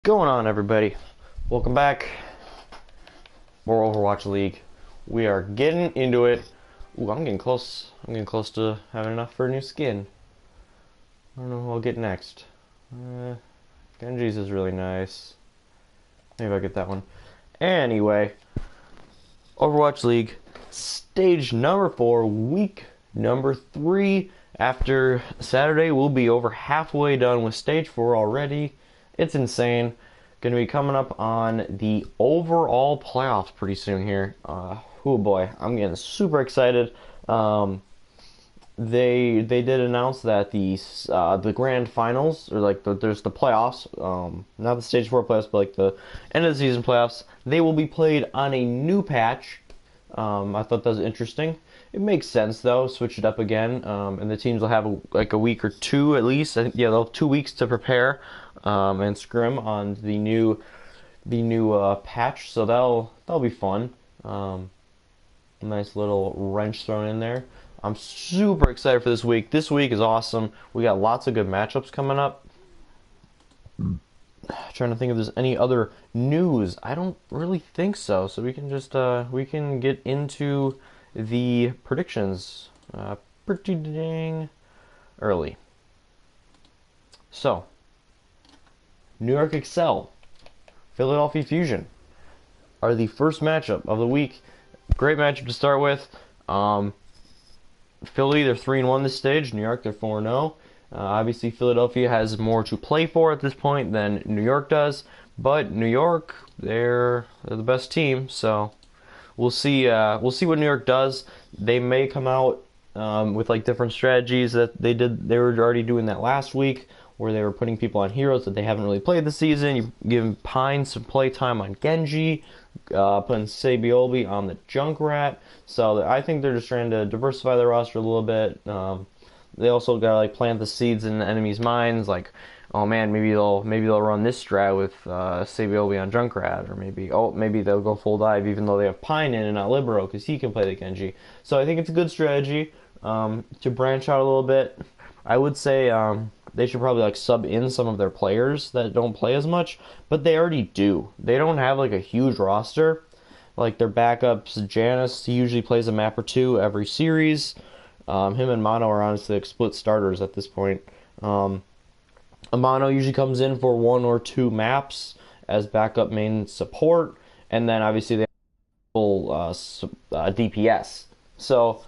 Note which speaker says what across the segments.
Speaker 1: Going on, everybody? Welcome back. More Overwatch League. We are getting into it. Ooh, I'm getting close. I'm getting close to having enough for a new skin. I don't know who I'll get next. Genji's is really nice. Maybe I'll get that one. Anyway, Overwatch League, stage number 4, week number 3. After Saturday, we'll be over halfway done with stage 4 already. It's insane. Going to be coming up on the overall playoffs pretty soon here. Oh boy, I'm getting super excited. They did announce that the grand finals, or like there's the playoffs, not the stage 4 playoffs, but like the end of the season playoffs. They will be played on a new patch. I thought that was interesting. It makes sense though. Switch it up again, and the teams will have like a week or two at least. I think, yeah, they'll have 2 weeks to prepare and scrim on the new patch. So that'll be fun. Nice little wrench thrown in there. I'm super excited for this week. This week is awesome. We got lots of good matchups coming up. Trying to think if there's any other news. I don't really think so. So we can just we can get into the predictions pretty dang early. So, New York Excel, Philadelphia Fusion are the first matchup of the week. Great matchup to start with. Philly, they're 3-1 this stage. New York, they're 4-0. Obviously, Philadelphia has more to play for at this point than New York does, but New York, they're the best team. So we'll see. We'll see what New York does. They may come out with like different strategies that they did. They were already doing that last week, where they were putting people on heroes that they haven't really played this season. You give Pine some play time on Genji, putting Sabioli on the Junkrat. So I think they're just trying to diversify their roster a little bit. They also gotta like plant the seeds in the enemy's minds, like, oh man, maybe they'll run this strat with Sabioli on Junkrat, or maybe they'll go full dive even though they have Pine in and not Libero because he can play the Genji. So I think it's a good strategy to branch out a little bit. I would say they should probably like sub in some of their players that don't play as much, but they already do. They don't have like a huge roster. Like their backups, Janice, he usually plays a map or two every series. Him and Mono are honestly like split starters at this point. Mono usually comes in for 1 or 2 maps as backup main support, and then obviously they have full DPS. So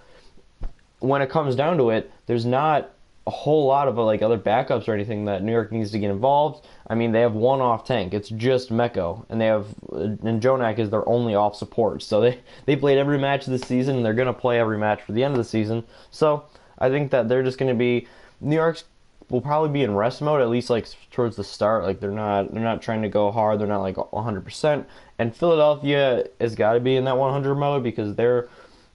Speaker 1: when it comes down to it, there's not a whole lot of like other backups or anything that New York needs to get involved. I mean, they have one off tank. It's just Meko, and Jonak is their only off support. So they played every match this season, and they're gonna play every match for the end of the season. So I think that they're just gonna be New York's will probably be in rest mode at least like towards the start. Like they're not trying to go hard. They're not like 100%. And Philadelphia has got to be in that 100 mode because they're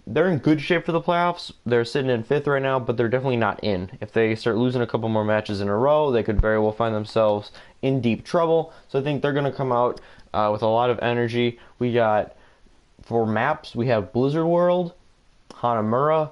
Speaker 1: in good shape for the playoffs. They're sitting in 5th right now, but they're definitely not in. If they start losing a couple more matches in a row, they could very well find themselves in deep trouble. So I think they're going to come out with a lot of energy. We got, for maps, we have Blizzard World, Hanamura,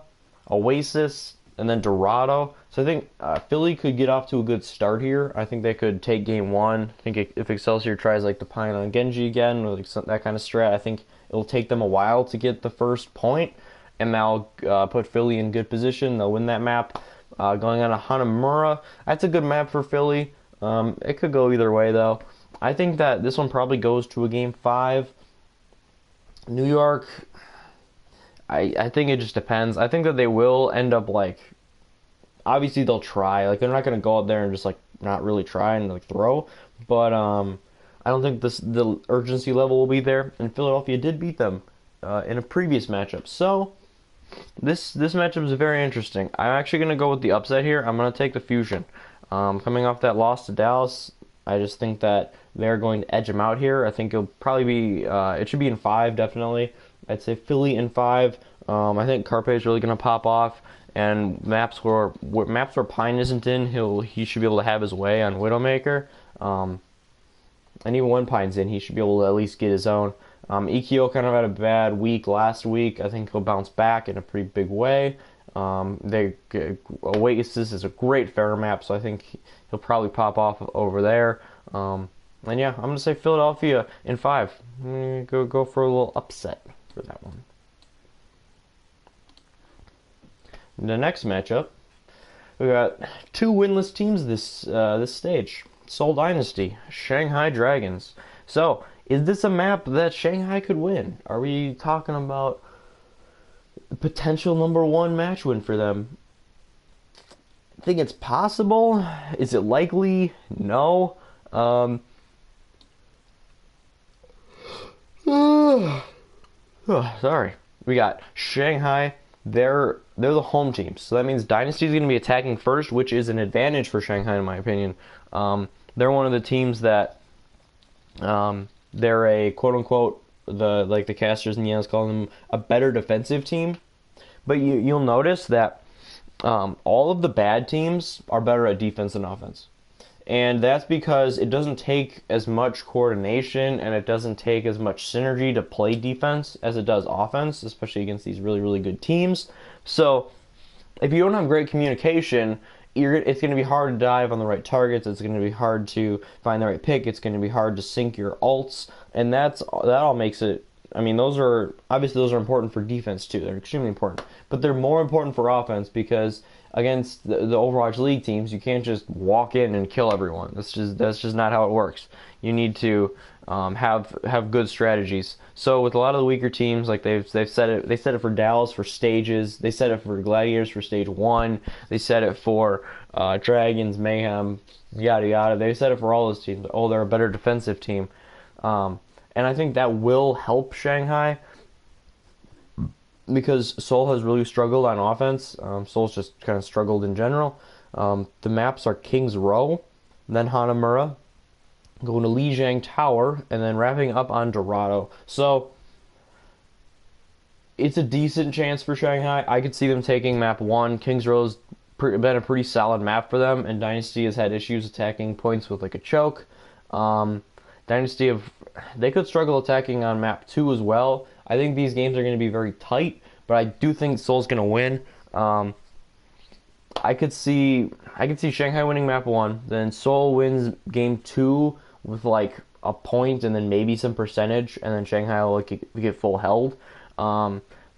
Speaker 1: Oasis, and then Dorado. So I think Philly could get off to a good start here. I think they could take game 1. I think if Excelsior tries like the Pine on Genji again, or like that kind of strat, I think it'll take them a while to get the first point, and that'll put Philly in good position. They'll win that map. Going on to Hanamura, that's a good map for Philly. It could go either way, though. I think that this one probably goes to a game 5. New York, I think it just depends. I think that they will end up like, obviously they'll try. Like they're not gonna go out there and just like not really try and like throw, but I don't think the urgency level will be there. And Philadelphia did beat them in a previous matchup, so this matchup is very interesting. I'm actually gonna go with the upset here. I'm gonna take the Fusion. Coming off that loss to Dallas, I just think that they're going to edge them out here. I think it'll probably be it should be in 5 definitely. I'd say Philly in 5. I think Carpe is really going to pop off, and maps where Pine isn't in, he should be able to have his way on Widowmaker. And even when Pine's in, he should be able to at least get his own. EKO kind of had a bad week last week. I think he'll bounce back in a pretty big way. Oasis is a great fair map, so I think he'll probably pop off over there. And yeah, I'm gonna say Philadelphia in 5. Go for a little upset for that one. The next matchup, we got 2 winless teams this stage. Seoul Dynasty, Shanghai Dragons. So, is this a map that Shanghai could win? Are we talking about potential #1 match win for them? I think it's possible. Is it likely? No. Sorry. We got Shanghai. They're the home team, so that means Dynasty is going to be attacking first, which is an advantage for Shanghai in my opinion. They're one of the teams that they're a quote unquote the casters and Yans call them a better defensive team, but you'll notice that all of the bad teams are better at defense than offense. And that's because it doesn't take as much coordination and it doesn't take as much synergy to play defense as it does offense, especially against these really, really good teams. So if you don't have great communication, it's going to be hard to dive on the right targets. It's going to be hard to find the right pick. It's going to be hard to sync your ults. And that all makes it... I mean, those are important for defense too. They're extremely important. But they're more important for offense because against the Overwatch League teams, you can't just walk in and kill everyone. That's just not how it works. You need to have good strategies. So with a lot of the weaker teams, like they set it for Dallas for stages. They set it for Gladiators for stage 1. They set it for Dragons, Mayhem, yada yada. They set it for all those teams. Oh, they're a better defensive team, and I think that will help Shanghai. Because Seoul has really struggled on offense. Seoul's just kind of struggled in general. The maps are King's Row, then Hanamura, going to Lijiang Tower, and then wrapping up on Dorado. So it's a decent chance for Shanghai. I could see them taking map 1. King's Row's been a pretty solid map for them, and Dynasty has had issues attacking points with like a choke. Dynasty they could struggle attacking on map 2 as well. I think these games are going to be very tight, but I do think Seoul's going to win. I could see Shanghai winning map 1, then Seoul wins game 2 with like a point and then maybe some percentage, and then Shanghai will get full held.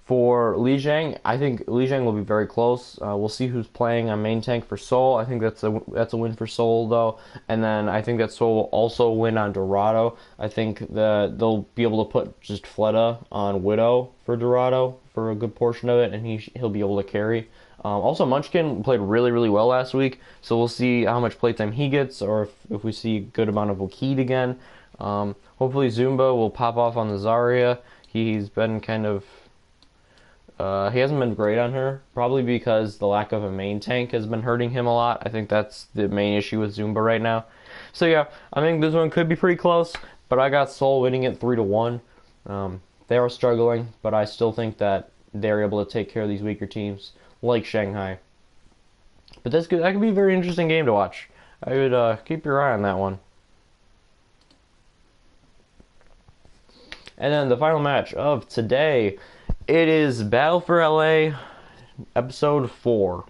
Speaker 1: For Lijiang, I think Lijiang will be very close. We'll see who's playing on main tank for Seoul. I think that's a win for Seoul though, and then I think that Seoul will also win on Dorado. I think they'll be able to put just Fleta on Widow for Dorado for a good portion of it, and he'll be able to carry. Also, Munchkin played really, really well last week, so we'll see how much playtime he gets, or if we see a good amount of Wakid again. Hopefully Zumba will pop off on the Zarya. He's been kind of... he hasn't been great on her, probably because the lack of a main tank has been hurting him a lot. I think that's the main issue with Zumba right now. So yeah, I think this one could be pretty close, but I got Seoul winning it 3-1. They are struggling, but I still think that they're able to take care of these weaker teams, like Shanghai. But that could be a very interesting game to watch. I would keep your eye on that one. And then the final match of today, it is Battle for LA, episode 4.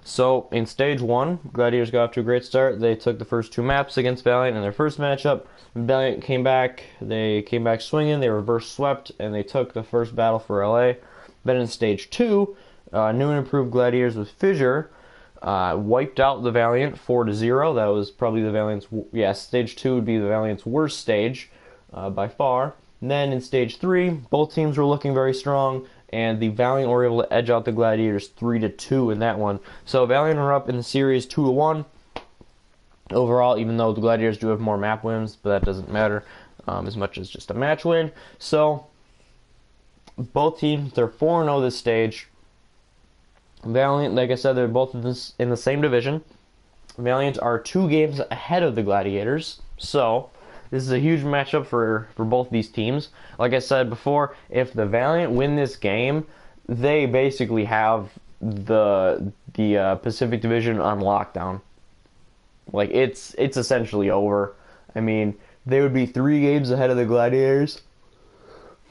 Speaker 1: So in stage 1, Gladiators got off to a great start. They took the first 2 maps against Valiant in their first matchup. Valiant came back. They came back swinging. They reverse swept, and they took the first battle for LA. Then in stage 2, new and improved Gladiators with Fissure wiped out the Valiant 4-0. That was probably the Valiant's... Yeah, stage 2 would be the Valiant's worst stage by far. And then in stage 3, both teams were looking very strong, and the Valiant were able to edge out the Gladiators 3-2 in that one. So Valiant are up in the series 2-1 overall, even though the Gladiators do have more map wins, but that doesn't matter as much as just a match win. So both teams, they're 4-0 this stage. Valiant, like I said, they're both in the same division. Valiant are 2 games ahead of the Gladiators, so this is a huge matchup for both these teams. Like I said before, if the Valiant win this game, they basically have the Pacific Division on lockdown. Like, it's essentially over. I mean, they would be 3 games ahead of the Gladiators.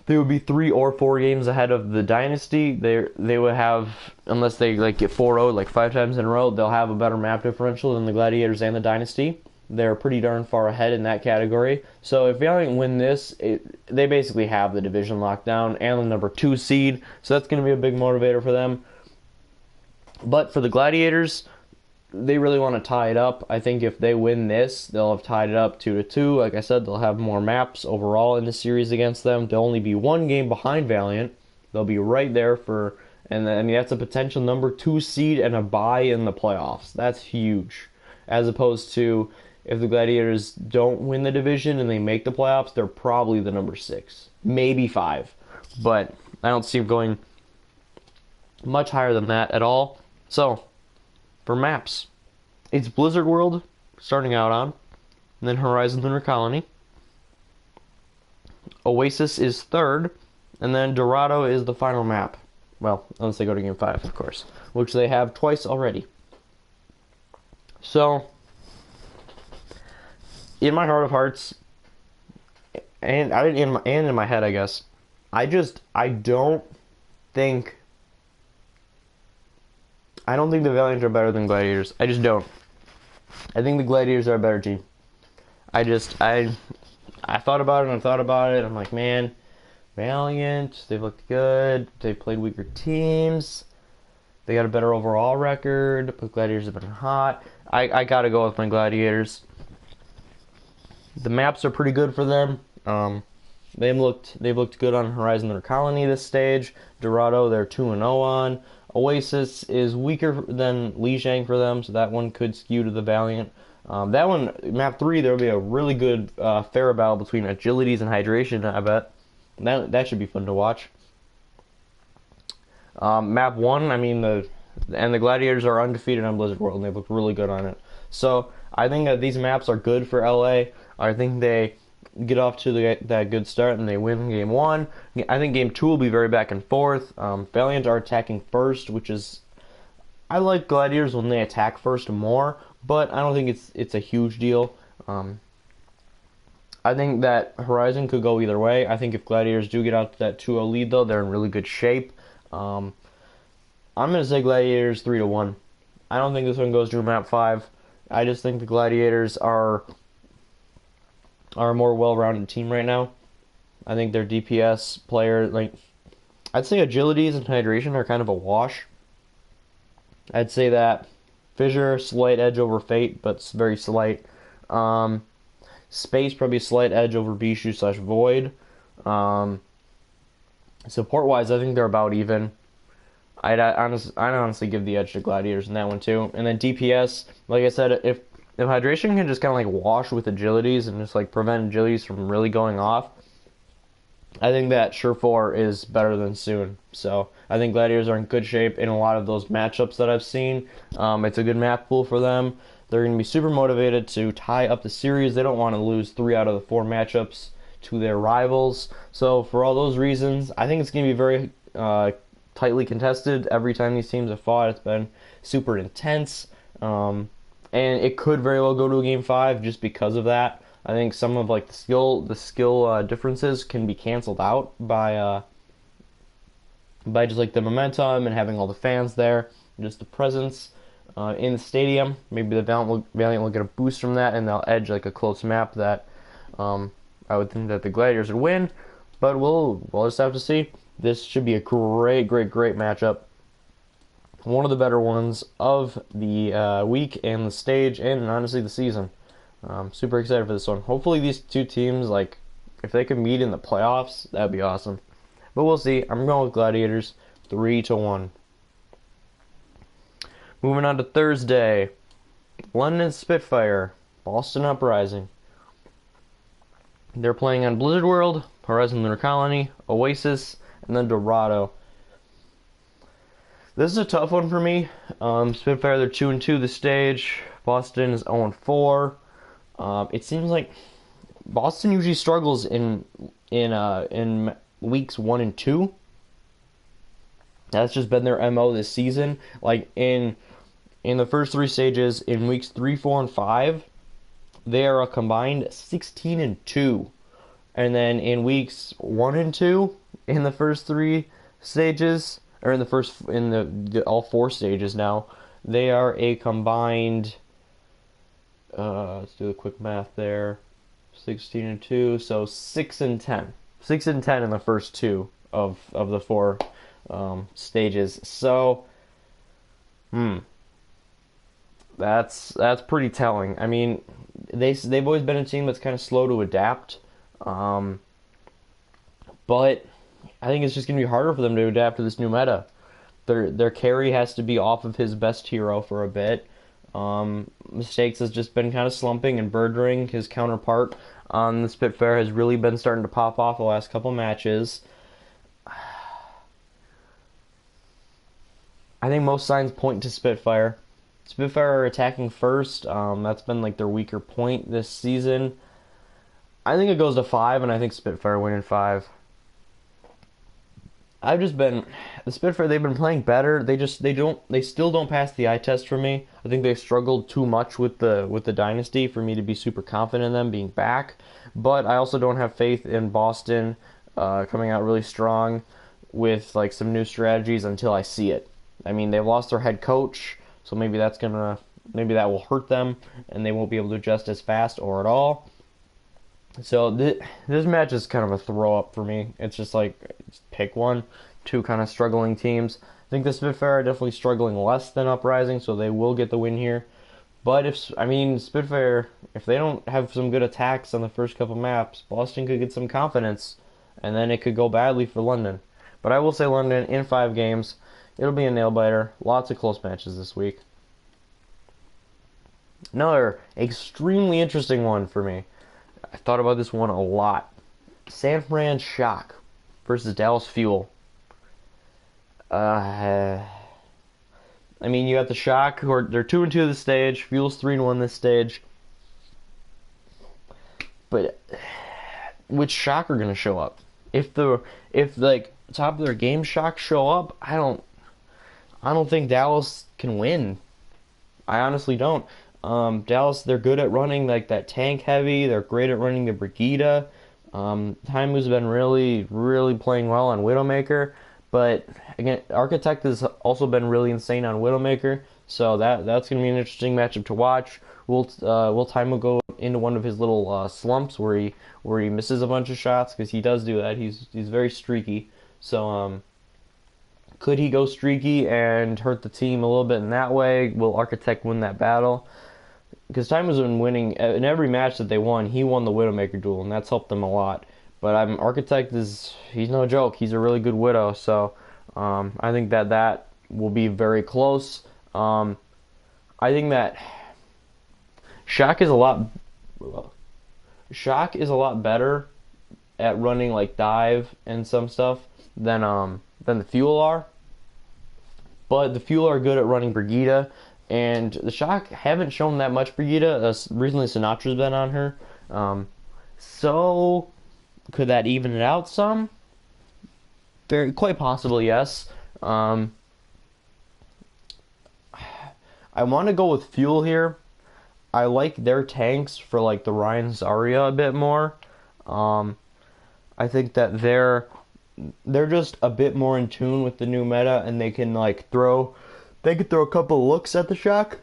Speaker 1: They would be 3 or 4 games ahead of the Dynasty. They would have, unless they like get 4-0 like 5 times in a row, they'll have a better map differential than the Gladiators and the Dynasty. they're pretty darn far ahead in that category. So if Valiant win this, they basically have the division locked down and the number 2 seed. So that's going to be a big motivator for them. But for the Gladiators, they really want to tie it up. I think if they win this, they'll have tied it up 2-2. Like I said, they'll have more maps overall in the series against them. They'll only be 1 game behind Valiant. They'll be right there for, and I mean that's a potential number 2 seed and a bye in the playoffs. That's huge. As opposed to if the Gladiators don't win the division and they make the playoffs, they're probably the number 6, maybe 5. But I don't see them going much higher than that at all. So, for maps, it's Blizzard World starting out on, and then Horizon Lunar Colony. Oasis is third, and then Dorado is the final map. Well, unless they go to Game 5, of course, which they have twice already. So, in my heart of hearts, and in my head, I guess, I don't think the Valiants are better than Gladiators. I just don't. I think the Gladiators are a better team. I thought about it. I'm like, man, Valiant, they've looked good. They've played weaker teams. They got a better overall record, but Gladiators have been hot. I gotta go with my Gladiators. The maps are pretty good for them. They've looked good on Horizon Lunar Colony this stage. Dorado, they're 2-0 on. Oasis is weaker than Lijiang for them, so that one could skew to the Valiant. That one, map 3, there will be a really good fair battle between agilities and hydration, I bet. That should be fun to watch. Map 1, I mean, the Gladiators are undefeated on Blizzard World, and they look really good on it. So, I think that these maps are good for LA. I think they get off to that good start and they win Game 1. I think Game 2 will be very back and forth. Valiant are attacking first, which is... I like Gladiators when they attack first more, but I don't think it's a huge deal. I think that Horizon could go either way. I think if Gladiators do get out to that 2-0 lead, though, they're in really good shape. I'm going to say Gladiators 3-1. I don't think this one goes through map 5. I just think the Gladiators are a more well-rounded team right now. I think their DPS player, I'd say agilities and hydration are kind of a wash. I'd say that Fissure, slight edge over Fate, but it's very slight. Space, probably a slight edge over Bishu/Void. Support-wise, I think they're about even. I'd honestly give the edge to Gladiators in that one, too. And then DPS, like I said, if hydration can just kind of wash with agilities and just prevent agilities from really going off, I think that Surefour is better than Soon. So I think Gladiators are in good shape in a lot of those matchups that I've seen. It's a good map pool for them. They're going to be super motivated to tie up the series. They don't want to lose 3 out of the 4 matchups to their rivals. So for all those reasons, I think it's going to be very tightly contested. Every time these teams have fought, it's been super intense. And it could very well go to a Game 5 just because of that. I think some of the skill differences can be canceled out by just the momentum and having all the fans there, just the presence in the stadium. Maybe the Valiant will get a boost from that, and they'll edge a close map that I would think that the Gladiators would win. But we'll just have to see. This should be a great matchup. One of the better ones of the week and the stage and honestly the season. Super excited for this one. Hopefully these two teams, if they could meet in the playoffs, that'd be awesome. But we'll see. I'm going with Gladiators 3-1. Moving on to Thursday. London Spitfire, Boston Uprising. They're playing on Blizzard World, Horizon Lunar Colony, Oasis, and then Dorado. This is a tough one for me. Spitfire, they're 2-2 this stage. Boston is 0-4. It seems like Boston usually struggles in weeks 1 and 2. That's just been their MO this season. In the first 3 stages, in weeks 3, 4, and 5, they are a combined 16-2. And then in weeks 1 and 2, in the first 3 stages, or in the all 4 stages now, they are a combined Let's do the quick math there. 16-2, so 6-10. 6-10 in the first two of the four stages. So, that's pretty telling. I mean, they've always been a team that's kind of slow to adapt, but I think it's just gonna be harder for them to adapt to this new meta. Their carry has to be off of his best hero for a bit. Mistakes has just been kind of slumping, and Birdring, his counterpart on the Spitfire, has really been starting to pop off the last couple matches. I think most signs point to Spitfire. Spitfire are attacking first. That's been like their weaker point this season. I think it goes to 5, and I think Spitfire win in 5. I've just been the Spitfire. They've been playing better. They still don't pass the eye test for me. I think they've struggled too much with the dynasty for me to be super confident in them being back. But I also don't have faith in Boston coming out really strong with like some new strategies until I see it. I mean, they've lost their head coach, so maybe that will hurt them, and they won't be able to adjust as fast or at all. So this match is kind of a throw up for me. It's just like pick one, two kind of struggling teams. I think the Spitfire are definitely struggling less than Uprising, so they will get the win here. But Spitfire, if they don't have some good attacks on the first couple maps, Boston could get some confidence, and then it could go badly for London. But I will say London in 5 games. It'll be a nail biter. Lots of close matches this week. Another extremely interesting one for me. I thought about this one a lot. San Fran Shock versus Dallas Fuel. I mean, you got the Shock, they're 2-2 this stage. Fuel's 3-1 this stage. But which Shock are gonna show up? If like top of their game Shock show up, I don't think Dallas can win. I honestly don't. Dallas, they're good at running like that tank heavy. They're great at running the Brigida. Taimu's been really, really playing well on Widowmaker. But again, Architect has also been really insane on Widowmaker. So that's going to be an interesting matchup to watch. Will Taimu go into one of his little slumps where he misses a bunch of shots? Because he does do that. He's very streaky. So could he go streaky and hurt the team a little bit in that way? Will Architect win that battle? Because Taimu's been winning in every match that they won. He won the Widowmaker duel, and that's helped them a lot. But Architect he's no joke. He's a really good Widow, so I think that will be very close. I think that Shock is a lot better at running like dive and some stuff than the Fuel are. But the Fuel are good at running Brigida. And the Shock haven't shown that much Brigida. Recently, Sinatra's been on her. So, could that even it out some? Quite possibly, yes. I want to go with Fuel here. I like their tanks for like the Ryan Zarya a bit more. I think that they're just a bit more in tune with the new meta, and they can like throw. They could throw a couple of looks at the Shock.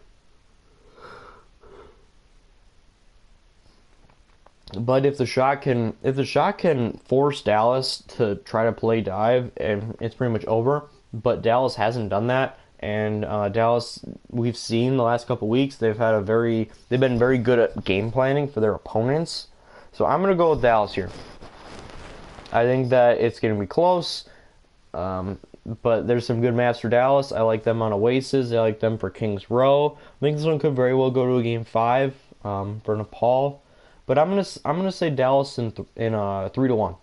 Speaker 1: But if the Shock can force Dallas to try to play dive, and it's pretty much over. But Dallas hasn't done that, and Dallas, we've seen the last couple of weeks, they've been very good at game planning for their opponents. So I'm gonna go with Dallas here. I think that it's gonna be close. But there's some good maps for Dallas. I like them on Oasis. I like them for Kings Row. I think this one could very well go to a game 5 for Nepal. But I'm gonna say Dallas in 3-1.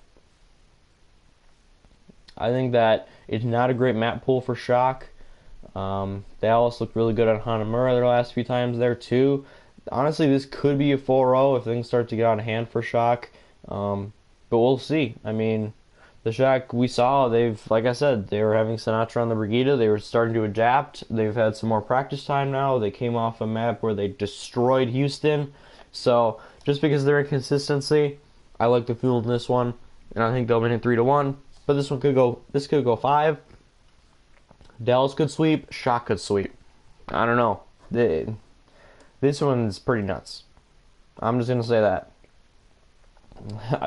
Speaker 1: I think that it's not a great map pool for Shock. Dallas looked really good on Hanamura their last few times there too. Honestly, this could be a 4-0 if things start to get out of hand for Shock. But we'll see. I mean, the Shock we saw, like I said, they were having Sinatra on the Brigida. They were starting to adapt. They've had some more practice time now. They came off a map where they destroyed Houston. So just because of their inconsistency, I like the Fuel in this one, and I think they'll win it 3-1. But this could go 5. Dallas could sweep. Shock could sweep. I don't know. This one's pretty nuts. I'm just gonna say that.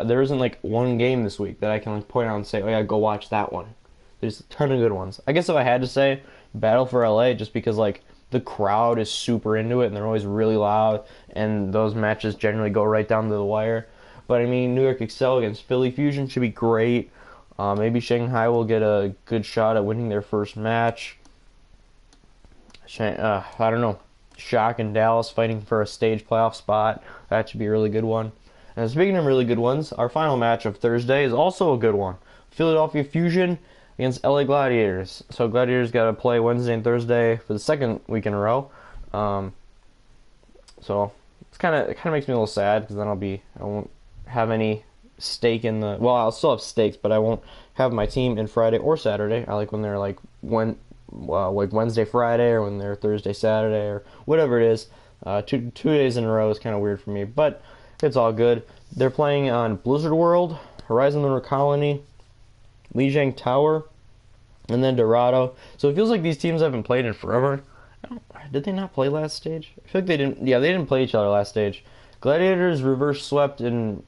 Speaker 1: There isn't like one game this week that I can like point out and say, oh yeah, go watch that one. There's a ton of good ones. I guess if I had to say, Battle for LA, just because like the crowd is super into it and they're always really loud, and those matches generally go right down to the wire. But I mean, New York Excel against Philly Fusion should be great. Maybe Shanghai will get a good shot at winning their first match. I don't know. Shock and Dallas fighting for a stage playoff spot. That should be a really good one. And speaking of really good ones, our final match of Thursday is also a good one. Philadelphia Fusion against LA Gladiators. So Gladiators got to play Wednesday and Thursday for the second week in a row. So it kind of makes me a little sad because then I won't have any stake in the. Well, I'll still have stakes, but I won't have my team in Friday or Saturday. I like when they're like Wednesday, Friday, or when they're Thursday, Saturday, or whatever it is. 2 days in a row is kind of weird for me, but it's all good. They're playing on Blizzard World, Horizon Lunar Colony, Lijiang Tower, and then Dorado. So it feels like these teams haven't played in forever. Did they not play last stage? I feel like they didn't. Yeah, they didn't play each other last stage. Gladiators reverse swept in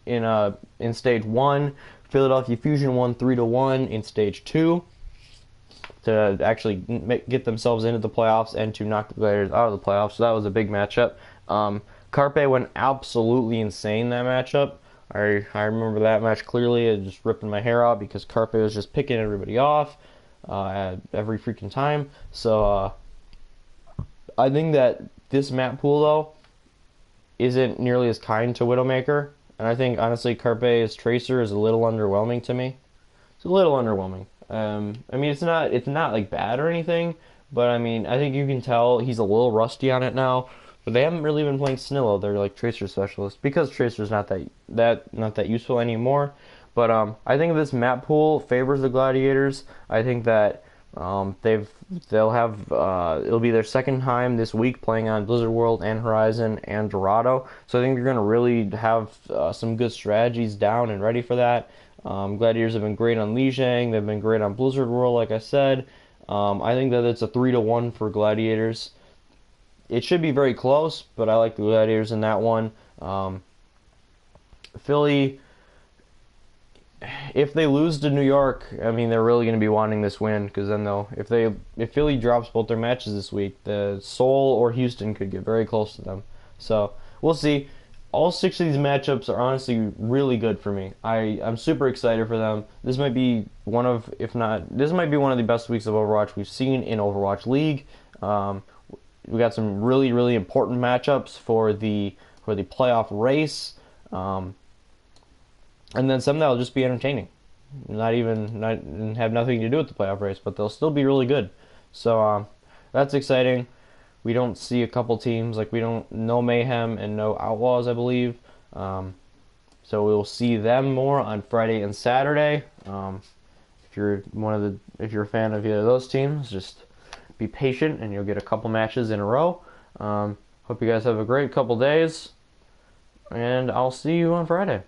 Speaker 1: stage 1. Philadelphia Fusion won 3-1 in stage 2 to actually get themselves into the playoffs and to knock the Gladiators out of the playoffs. So that was a big matchup. Carpe went absolutely insane that matchup. I remember that match clearly. It just ripping my hair out because Carpe was just picking everybody off at every freaking time. So I think that this map pool though isn't nearly as kind to Widowmaker, and I think honestly Carpe's Tracer is a little underwhelming to me. It's a little underwhelming. I mean, it's not like bad or anything, but I mean, I think you can tell he's a little rusty on it now. But they haven't really been playing Snillo. They're like Tracer specialists because Tracer's not that useful anymore. But I think this map pool favors the Gladiators. I think that they'll have it'll be their second time this week playing on Blizzard World and Horizon and Dorado. So I think they're going to really have some good strategies down and ready for that. Gladiators have been great on Lijiang. They've been great on Blizzard World, like I said. I think that it's a 3-1 for Gladiators. It should be very close, but I like the Gladiators in that one. Philly, if they lose to New York, I mean, they're really going to be wanting this win because then if Philly drops both their matches this week, the Seoul or Houston could get very close to them. So we'll see. All 6 of these matchups are honestly really good for me. I'm super excited for them. This might be one of the best weeks of Overwatch we've seen in Overwatch League. We got some really, really important matchups for the playoff race, and then some that'll just be entertaining, not have nothing to do with the playoff race, but they'll still be really good. So that's exciting. We don't see a couple teams like we don't know Mayhem and no Outlaws, I believe. So we'll see them more on Friday and Saturday. If you're a fan of either of those teams, just be patient and you'll get a couple matches in a row. Hope you guys have a great couple days, and I'll see you on Friday.